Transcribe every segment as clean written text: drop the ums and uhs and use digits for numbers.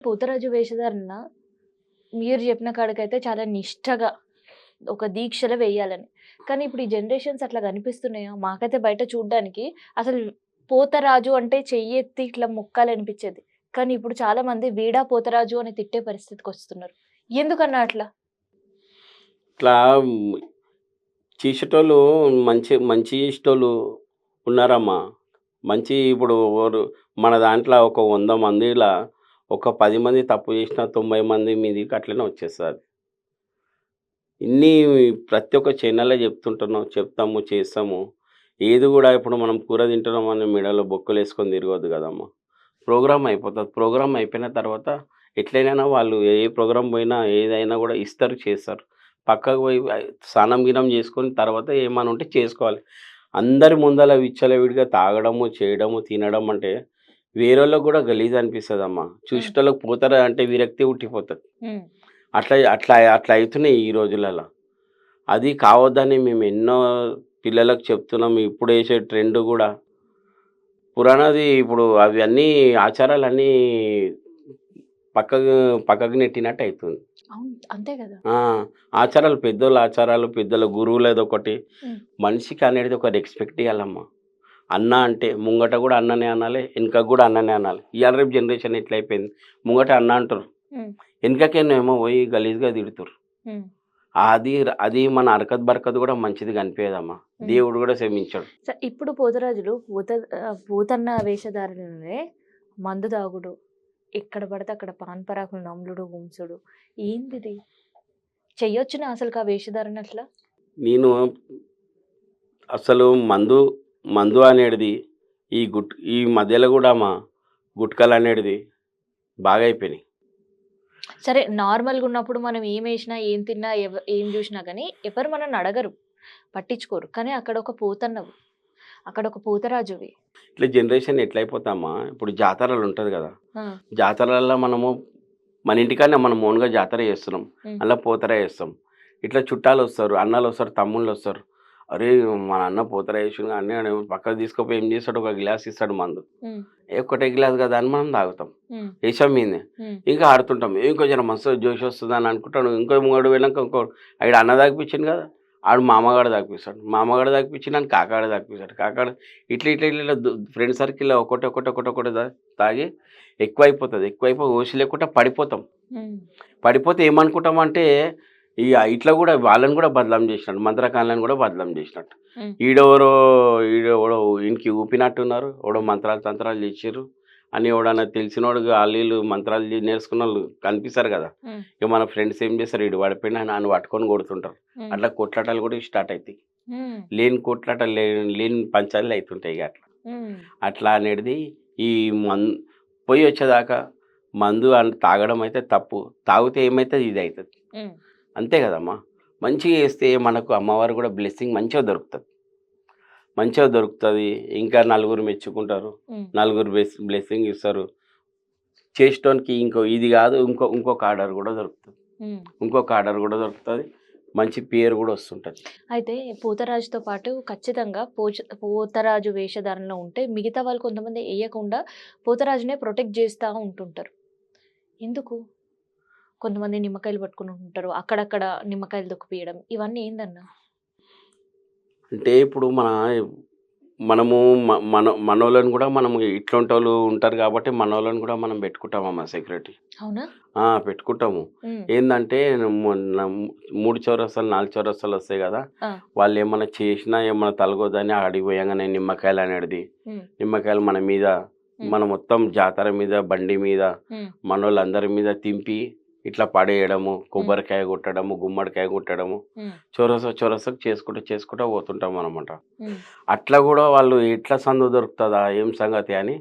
పోతరాజు వేషధారణ మీరు చెప్పిన కాడికైతే చాలా నిష్టగా ఒక దీక్షలో వేయాలని. కానీ ఇప్పుడు ఈ జనరేషన్స్ అట్లా కనిపిస్తున్నాయా? మాకైతే బయట చూడ్డానికి అసలు పోతరాజు అంటే చెయ్యెత్తి ఇట్లా మొక్కాలనిపిచ్చేది. కానీ ఇప్పుడు చాలా మంది వీడా పోతరాజు అని తిట్టే పరిస్థితికొస్తున్నారు. ఎందుకన్నా అట్లా? ఇట్లా చేసేటోళ్ళు మంచి మంచి చేసేటోళ్ళు ఉన్నారమ్మా. మంచి ఇప్పుడు మన దాంట్లో ఒక 100 మందిలా ఒక 10 మంది తప్పు చేసినా 90 మంది మీదికి అట్లనే వచ్చేస్తది. ఇన్ని ప్రతి ఒక్క ఛానెల్‌లో చెప్తాము, చేస్తాము. ఏది గూడా ఇప్పుడు మనం కూర తింటున్నామని మెడలో బొక్కలేసుకొని తిరగొద్దు గదమ్మా! ప్రోగ్రామ్ అయిపోతది. ప్రోగ్రామ్ అయిపోయిన తర్వాత ఎట్లైనైనా వాళ్ళు ఏ ప్రోగ్రామ్ పోయినా ఏదైనా గూడా ఇస్తారు, చేస్తారు. పక్కకు పోయి స్నానం గినం చేసుకొని తర్వాత ఏమన్నా ఉంటే చేసుకోవాలి. అందరి ముందల విచ్చలవిడిగా తాగడము, చేయడము, తినడం అంటే వేరోళ్ళకి గూడా గలీజ్ అనిపిస్తదమ్మా. హ్మ్. చూసేటోళ్ళకి పోతారా అంటే విరక్తి పుట్టిపోతది. హ్మ్. అట్లా అట్లా అట్లా అయితున్నాయి ఈ రోజులల్ల. అది కావద్దని మేము ఎన్నో పిల్లలకు చెప్తున్నాం. ఇప్పుడేసే ట్రెండ్ గూడా పురాణాది ఇప్పుడు అవన్నీ ఆచారాలన్నీ పక్కకు పక్కకు నెట్టినట్టు అయితుంది. అవును. అంతే గదా! ఆ! ఆచారాలు పెద్దోళ్ళ ఆచారాలు, పెద్దల గురువులదొకటి. హ్మ్. మనిషికి అనేది ఒక రెస్పెక్ట్ ఇయ్యాలమ్మా. అన్న అంటే ముంగట గూడా అన్ననే అనాలి. ఎనకకు గూడా అన్ననే అనాలి. ఇయాల రేపు జనరేషన్ ఎట్లయిపోయింది. ముంగట అన్న అంటుర్రు. హ్మ్. ఎనకకేమో పోయి గలీజ్‌గా తిడుతుర్రు. హ్మ్. అది మన అరకత్ బరకత్ గూడా మంచిది కనిపియదమ్మా. హ్మ్. దేవుడు గూడా క్షమించడు. ఇప్పుడు పోతరాజులు పోతన్న వేషధారణలోనే మందు తాగుడు, ఎక్కడ పడితే అక్కడ పాన్ పరాకులు నములుడు, గుంసుడు ఏందిది? చెయ్యొచ్చునా అసలుకి ఆ వేషధారణ అట్లా? నేను అసలు మందు అనేటిది ఈ మధ్యలో గూడా గుట్కాలనేటిది బాగా అయిపోయినాయి. సరే నార్మల్‌గున్నప్పుడు మనం ఏమేసినా, ఏం తిన్నా, ఏం జూషినా గానీ ఎవరు మనల్ని అడగరు, పట్టించుకోరు. కానీ అక్కడొక పోతన్నవు, అక్కడొక పోతరాజువి. ఇట్లా జనరేషన్ ఎట్లయిపోతామా ఇప్పుడు జాతరలుంటది గదా! ఆ! జాతరలల్ల మన ఇంటికాడనే మనం ఓన్‌గా జాతర చేస్తున్నాం. హ్మ్. అల్ల పోతర చేస్తాం. ఇట్లా చుట్టాలొస్తారు, అన్నలొస్తారు, తమ్ముళ్ళొస్తారు. "అరేయ్! మన అన్న పోతర చేసిండు" అన్నయ్య పక్కకు తీసుకపోయి ఏం చేస్తాడు ఒక గ్లాస్ ఇస్తాడు మందు. హ్మ్. ఒకటే గ్లాస్ గదా! అని మనం తాగుతాం. హ్మ్. ఏసాం మీదనే. హ్మ్. ఇంకా ఆడుతుంటాం. ఇంకో జర మస్తు జోషొస్తదని అనుకుంటాడు. ఇంకో ముంగడు పోయినాక ఈడు అన్న తాగిపిచ్చిండు గదా! ఆడు మామగాడు తాగిపిస్తాడు. మామగాడు తాగిపిచ్చిండని కాకాడు తాగిపిస్తాడు. కాకాడు ఇట్లా ఫ్రెండ్ సర్కిల్‌లో ఒకటి తాగి ఎక్కువైపోతది. ఎక్కువైపోయి హోష్ లేకుండా పడిపోతాం. హ్మ్. పడిపోతే ఏమనుకుంటామంటే ఇట్లా గూడా వాళ్ళని గూడా బదనాం జేసినట్టు. మంత్రగాళ్ళని గూడా బదనాం జేసినట్టు. హ్మ్. ఈడెవరో ఈడెవడో ఈయనకి ఊపినట్టున్నారు. ఎవడో మంత్రాలు తంత్రాలు జేసిర్రు అని ఎవడన్నా తెలిసినోడు ఆళ్ళీళ్ళు మంత్రాలు నేర్చుకున్నోళ్ళు కనిపిస్తారు గదా! హ్మ్. ఇగ మన ఫ్రెండ్స్ ఏం జేస్తారు ఈడు పడిపోయిండు అని ఆన్ని పట్టుకొని కొడుతుంటారు. హ్మ్. అట్లా కొట్లాటలు గూడా స్టార్ట్ అయితాయి. హ్మ్. లేని కొట్లాటలు లేని పంచాలు అయితుంటాయి ఇగ అట్లా. హ్మ్. అట్లా అనేది ఈ మన్ పొయ్యొచ్చేదాకా మందు తాగడం అయితే తప్పు. తాగితే ఏమైతది ఇదైతది. హ్మ్. అంతే గదమ్మా! మంచిగా చేస్తే మనకు అమ్మవారు గూడా బ్లెస్సింగ్ మంచిగా దొరుకుతది. మంచిగా దొరుకుతది. ఇంకా నలుగురు మెచ్చుకుంటారు. హ్మ్. నలుగురు బ్లెస్సింగ్ ఇస్తారు. చేసేటోనికి ఇది గాదు ఇంకొక ఆర్డర్ గూడా దొరుకుతది. హ్మ్. ఇంకొక ఆర్డర్ గూడా దొరుకుతది. మంచి పేరు గూడా వస్తుంటది. అయితే పోతరాజుతో పాటు ఖచ్చితంగా పోతరాజు వేషధారణలో ఉంటే మిగతా వాళ్ళు కొంతమంది ఎయకుండా పోతరాజునే ప్రొటెక్ట్ జేస్తా ఉంటుంటారు. ఎందుకు? కొంతమంది నిమ్మకాయలు పట్టుకొని ఉంటారు. అక్కడక్కడ నిమ్మకాయలు తొక్కిపియడం ఇవన్నీ ఏందన్నా? అంటే ఇప్పుడు మనము మనోళ్ళని గూడా మనము ఇట్లాంటోళ్ళు ఉంటారు గాబట్టి మనోళ్ళని గూడా మనం పెట్టుకుంటామమ్మా సెక్యూరిటీ. అవునా? పెట్టుకుంటాము. హ్మ్. ఏందంటే మొన్న 3 చౌరస్తాలు, 4 చౌరస్తాలొస్తాయి గదా! ఆ! వాళ్ళేమన్నా చేసినా ఏమన్నా తలగొద్దని ఆడికి పోయంగానే నిమ్మకాయలనేటిది, హ్మ్. నిమ్మకాయలు మన మీద, హ్మ్. మన మొత్తం జాతర మీద, బండి మీద, హ్మ్. మనోళ్ళందరి మీద తింపి ఇట్లా పడేయడము, హ్మ్. కొబ్బరికాయ కొట్టడము, గుమ్మడికాయ కొట్టడము, హ్మ్. చౌరస్తాకు చేసుకుంటూ పోతుంటామనమాట. హ్మ్. అట్లా గూడా వాళ్ళు ఎట్లా సందు దొరుకుతదా? ఏం సంగతి అని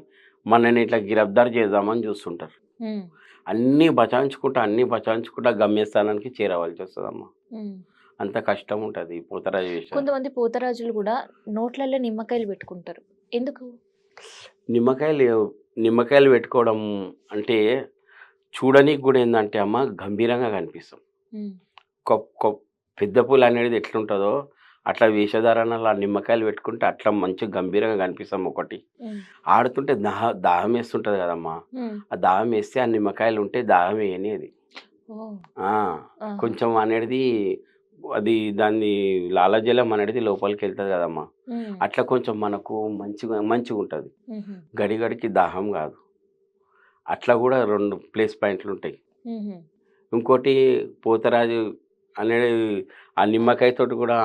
మనల్ని ఇట్లా గిరఫ్తార్ చేద్దామని జూస్తుంటారు. హ్మ్. అన్నీ బచాయించుకుంటా గమ్యస్థానానికి చేరవలసొస్తదమ్మా. హ్మ్. అంత కష్టముంటది పోతరాజు వేషాలు. కొంతమంది పోతరాజులు గూడా నోట్లల్లో నిమ్మకాయలు పెట్టుకుంటారు. ఎందుకు? నిమ్మకాయలు నిమ్మకాయలు పెట్టుకోవడం అంటే చూడనీకి గూడా ఏందంటే అమ్మ గంభీరంగా కనిపిస్తాం. హ్మ్. కొ కొ పెద్ద పూలనేది ఎట్లుంటదో అట్లా వేషధారణలో ఆ నిమ్మకాయలు పెట్టుకుంటే అట్లా మంచి గంభీరంగా కనిపిస్తాం ఒకటి. హ్మ్. ఆడుతుంటే దాహం వేస్తుంటది కదమ్మా! హ్మ్. ఆ దాహం వేస్తే ఆ నిమ్మకాయలు ఉంటే దాహం వేయనియది. ఓహ్! ఆ! ఆహా! కొంచెం అనేది అది దాన్ని లాలాజలం అనేది లోపలికెళ్తది కదమ్మా! హ్మ్. అట్లా కొంచెం మనకు మంచిగుంటది. హుహు. గడికి దాహం కాదు. అట్లా కూడా 2 ప్లస్ పాయింట్లుంటాయి. హుహు. ఇంకోటి పోతరాజు అనేది ఆ నిమ్మకాయతోటి కూడా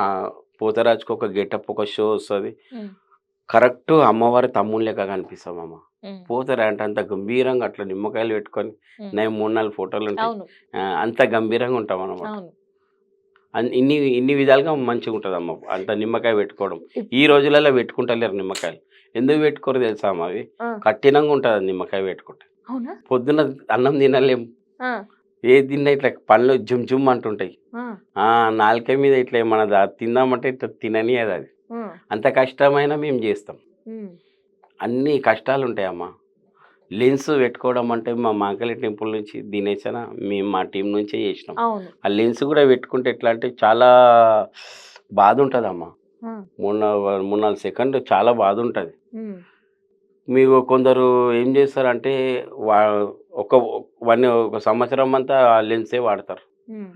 పోతరాజుకి ఒక గెటప్ ఒక షో వస్తది. హ్మ్. కరెక్ట్ అమ్మవారి తమ్ముని లెక్క కనిపిస్తామమ్మ. హ్మ్. పోతరా అంటే అంత గంభీరంగా అట్లా నిమ్మకాయలు పెట్టుకొని హ్మ్. నేను 3, 4 ఫోటోలుంటాయి. అవును. అంత గంభీరంగా ఉంటామనమాట. అవును. ఇన్ని విధాలుగా మంచిగుంటదమ్మ. అంత నిమ్మకాయ పెట్టుకోవడం. ఇప్ ఈ రోజులలో పెట్టుకుంటలేరు నిమ్మకాయలు. ఎందుకు పెట్టుకోరో తెలుసా అమ్మ అవి? ఆ! కఠినంగా ఉంటది నిమ్మకాయ పెట్టుకుంటే. అవునా? పొద్దున అన్నం తినలేం. ఆ! ఏది తిన్నా ఇట్లా పళ్ళు జుమ్ జుమ్ అంటుంటాయి. ఆ! ఆ! నాలుక మీద ఇట్లా ఏమన్నా తిందామంటే ఇట్లా తిననీయదది. హ్మ్. అంత కష్టమైనా మేము జేస్తాం. హ్మ్. అన్ని కష్టాలుంటాయమ్మా. లెన్స్ పెట్టుకోవడం అంటే మా మాంకాళి టెంపుల్ నుంచి దినేశన మేము మా టీమ్ నుంచే చేసినాం. అవును. ఆ లెన్స్ గూడా పెట్టుకుంటే ఎట్లా అంటే చాలా బాధుంటదమ్మా. ఆ! 3, 4 సెకండ్లు చాలా బాధుంటది. హ్మ్. మీకు కొందరు ఏం చేస్తారంటే వా ఒక ఒక సంవత్సరం అంతా ఆ లెన్సే వాడతారు. హ్మ్.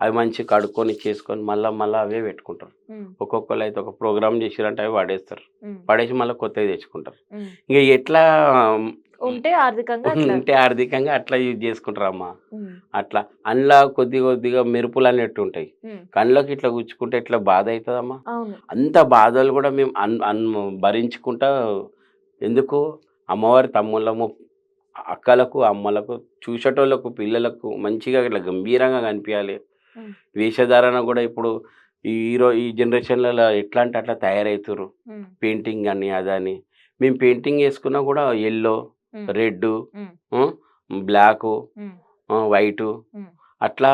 అవి మంచిగా కడుక్కొని చేసుకొని మళ్ళా అవే పెట్టుకుంటారు. హ్మ్. ఒక్కొక్కళ్ళైతే ఒక ప్రోగ్రామ్ చేసిర్రంటే అవి పడేస్తారు. హ్మ్. పడేసి మళ్ళా కొత్తవి తెచ్చుకుంటారు. హ్మ్. ఇగ ఎట్లా ఉంటే ఆర్థికంగా అట్లా. ఉంటే ఆర్థికంగా అట్లా యూజ్ చేసుకుంటారమ్మా. హ్మ్. అట్లా. అందులో కొద్దిగా మెరుపులనేటివుంటాయి. హ్మ్. కళ్ళకి ఇట్లా గుచ్చుకుంటే ఎట్లా బాధ అయితదమ్మా. అవును. అంత బాధలు గూడా మేము అన్ అన్ భరించుకుంటా ఎందుకు అమ్మవారి తమ్ముళ్ళము, అక్కలకు, అమ్మలకు, చూసేటోళ్ళకు, పిల్లలకు మంచిగా ఇట్లా గంభీరంగా కనిపియాలి. హ్మ్. వేషధారణ గూడా ఇప్పుడు ఈ జనరేషన్‌లలో ఎట్లా అంటే అట్లా తయారైతుర్రు. హ్మ్. పెయింటింగ్ అని, అదని. మేము పెయింటింగ్ యేసుకున్నా గూడా యెల్లో, హ్మ్. రెడ్డు, హ్మ్. హ్మ్, బ్లాకు, హ్మ్. వైటు హ్మ్. అట్లా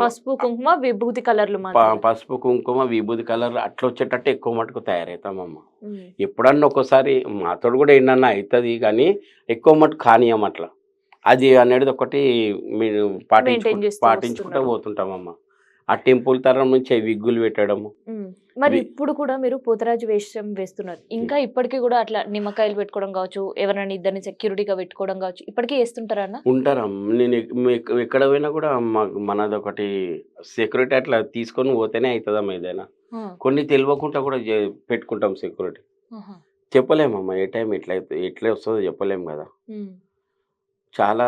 పసుపు, కుంకుమ, విభూతి కలర్‌లు మాదిరిగా. పసుపు, కుంకుమ, విభూది కలర్ అట్లొచ్చేటట్టు ఎక్కువ మటుకు తయారైతామమ్మ. హ్మ్. ఎప్పుడన్నా ఒక్కోసారి మాతోటి గూడా ఎన్నన్నా అయితది గానీ, ఎక్కువ మటుకు కానియ్యం అట్లా. అది అనేది ఒకటి మేము మెయింటైన్ చేస్తూ పాటించుకుంటా వస్తున్నారు. పోతుంటామమ్మ. ఆ టెంపుల్ తరం నుంచి విగ్గులు పెట్టడము. హ్మ్. మరి వి ఇప్పుడు కూడా మీరు పోతరాజు వేషం వేస్తున్నారు. ఇంకా ఇప్పటికి గూడా అట్లా నిమ్మకాయలు పెట్టుకోవడం గావచ్చు, ఎవరినైనా ఇద్దరిని సెక్యూరిటీగా పెట్టుకోవడం గావచ్చు, ఇప్పటికి ఏస్తుంటారా అన్న? ఉంటారమ్మ. నేను ఎక్కడ పోయినా గూడా మనదొకటి సెక్యూరిటీ అట్లా తీసుకొని పోతేనే అయితదమ్మ ఏదైనా. ఆ! కొన్ని తెలవకుండా కూడా పెట్టుకుంటాం సెక్యూరిటీ. ఆహా! చెప్పలేమమ్మ ఏ టైం ఎట్లొస్తదో చెప్పలేం గదా! హ్మ్. చాలా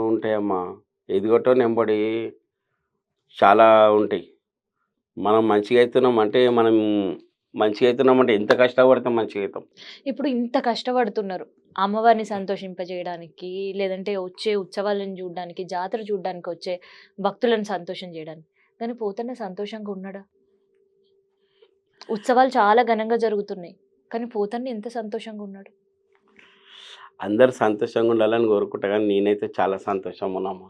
ఉంటాయమ్మా. ఎదుగుటోనెంబడి చాలా ఉంటాయి. మనం మంచిగయితున్నామంటే ఎంత కష్టపడితే మంచిగయితాం. ఇప్పుడు ఇంత కష్టపడుతున్నారు. అమ్మవారిని సంతోషింపజేయడానికి, లేదంటే వచ్చే ఉత్సవాలను జూడడానికి, జాతర చూడ్డానికొచ్చే భక్తులను సంతోషం జేయడానికి. కానీ పోతన్న సంతోషంగా ఉన్నాడా? ఉత్సవాలు చాలా ఘనంగా జరుగుతున్నాయి. కానీ పోతన్న ఎంత సంతోషంగా ఉన్నాడు? అందరూ సంతోషంగుండాలని కోరుకుంటా గానీ, నేనైతే చాలా సంతోషంగున్నామ్మా.